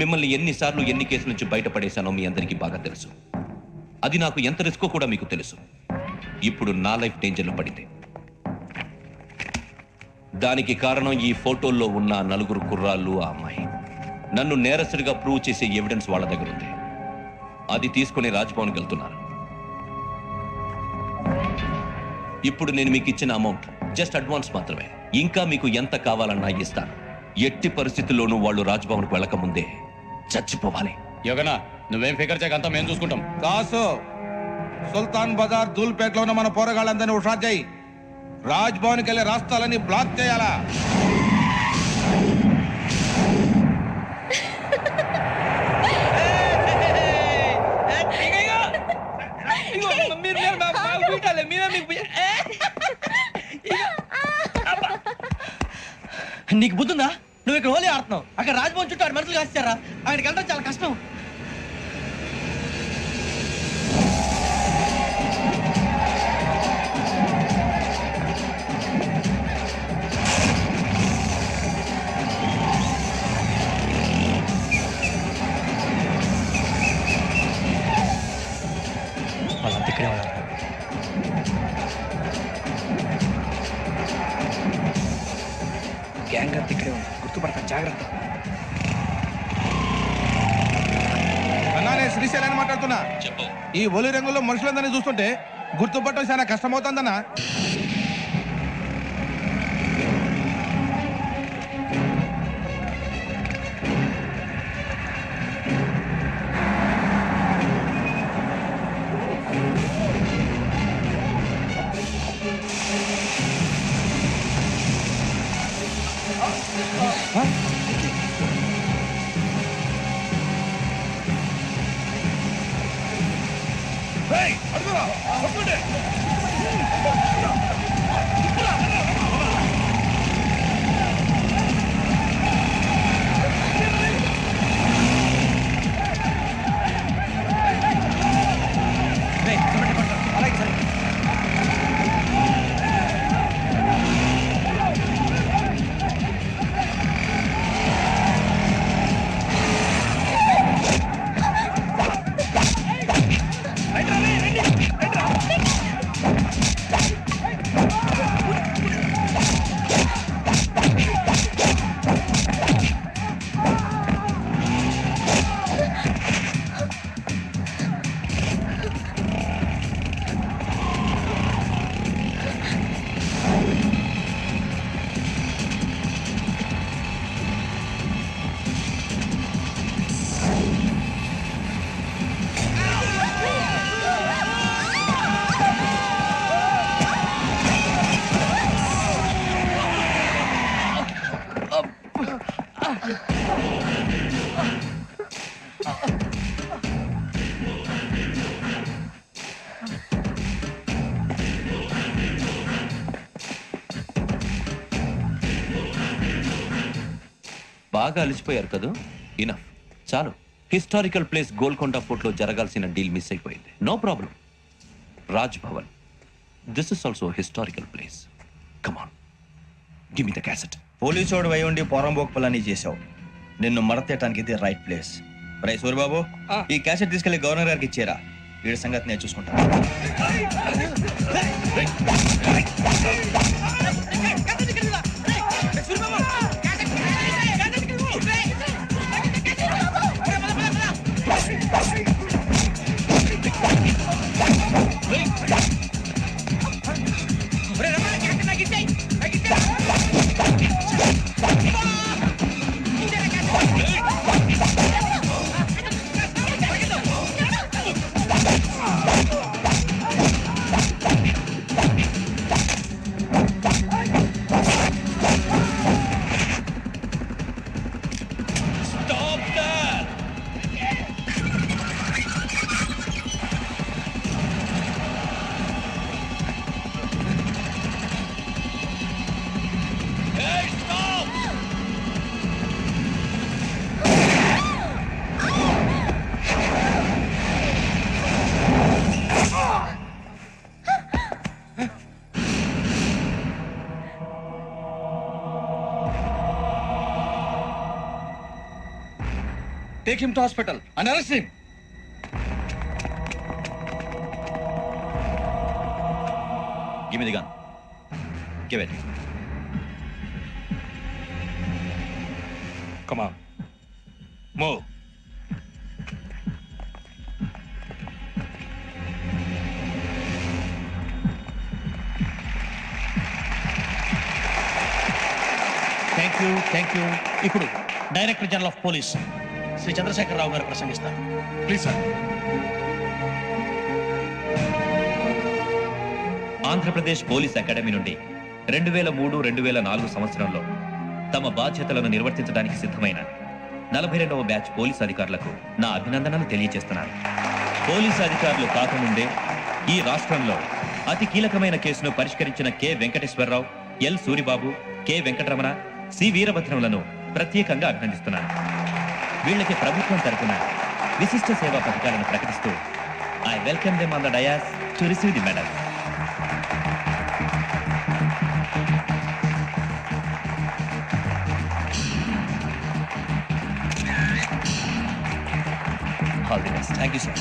మిమ్మల్ని ఎన్నిసార్లు ఎన్ని కేసుల నుంచి బయటపడేశానో మీ అందరికీ బాగా తెలుసు. అది నాకు ఎంత రిస్కో కూడా మీకు తెలుసు. ఇప్పుడు నా లైఫ్ డేంజర్లో పడింది. దానికి కారణం ఈ ఫోటోల్లో ఉన్న 4 కుర్రాళ్ళు, ఆ అమ్మాయి. నన్ను నేరస్తుడిగా ప్రూవ్ చేసే ఎవిడెన్స్ వాళ్ళ దగ్గర ఉంది. అది తీసుకుని రాజ్భవన్కి వెళ్తున్నారు. ఇప్పుడు నేను మీకు ఇచ్చిన అమౌంట్ జస్ట్ అడ్వాన్స్ మాత్రమే. ఇంకా మీకు ఎంత కావాలన్నా ఇస్తాను. ఎట్టి పరిస్థితుల్లోనూ వాళ్ళు రాజ్భవన్కు వెళ్ళకముందే చచ్చిపోవాలి. యోగనా, నువ్వేం ఫికర్ చేయకంతా మేము చూసుకుంటాం. దాసు, సుల్తాన్ బజార్ ధూల్పేటలో ఉన్న మన పోరగాళ్ళందరినీ హుషారు చేయి. రాజ్భవన్కి వెళ్ళే రాస్తాలని బ్లాక్ చేయాలా? నీకు బుద్ధుందా? నువ్వు ఇక్కడ హోలీ ఆడుతున్నావు, అక్కడ రాజ్భవన్ చుట్టూ ఆడు మనుషులు కాస్తారా? అక్కడికి వెళ్ళడం చాలా కష్టం. వాళ్ళంతా ఇక్కడే ఉన్నారు. గ్యాంగ్ అంతా ఇక్కడే ఉంది, గుర్తుపడతాను, జాగ్రత్త. అన్నా, నేను శ్రీశైలాన్ని మాట్లాడుతున్నా. చెప్పు. ఈ ఒలి రంగుల్లో మనుషులందరినీ చూస్తుంటే గుర్తుపట్టడం చాలా కష్టమవుతుందన్నా. బాగా అలిసిపోయారు కదా? ఇనఫ్, చాలు. హిస్టారికల్ ప్లేస్ గోల్కొండ ఫోర్ట్లో జరగాల్సిన డీల్ మిస్ అయిపోయింది. No problem. Raj Bhavan, this is also historical place. Come on, give me the cassette. పోలీసోడు వై ఉండి పోరంబోక్ చేసావు. నిన్ను మడతేయటానికి ఇది రైట్ ప్లేస్. రై సూరిబాబు, ఈ క్యాసెట్ తీసుకెళ్లి గవర్నర్ గారికి ఇచ్చారా? వీడి సంగతి నేను చూసుకుంటాను. Take him to hospital and arrest him. Give me the gun. Give it. Come on. Move. Thank you. ఇప్పుడు director general of police Shri Chandrasekhara Rao గారు ప్రసంగిస్తారు. Please, sir. Andhra Pradesh police academy నుండి 2003-2004 సంవత్సరంలో తమ బాధ్యతలను నిర్వర్తించడానికి సిద్ధమైన 42వ బ్యాచ్ పోలీస్ అధికారులకు నా అభినందనలు తెలియజేస్తున్నాను. పోలీసు అధికారులు కాకముందే ఈ రాష్ట్రంలో అతి కీలకమైన కేసును పరిష్కరించిన K Venkateswara Rao, L Suribabu, K Venkataramana, C వీరభద్రంలను ప్రత్యేకంగా అభినందిస్తున్నాను. వీళ్ళకి ప్రభుత్వం తరపున విశిష్ట సేవా పథకాలను ప్రకటిస్తూ I welcome them on the dais to receive the medal. All the best. Thank you sir.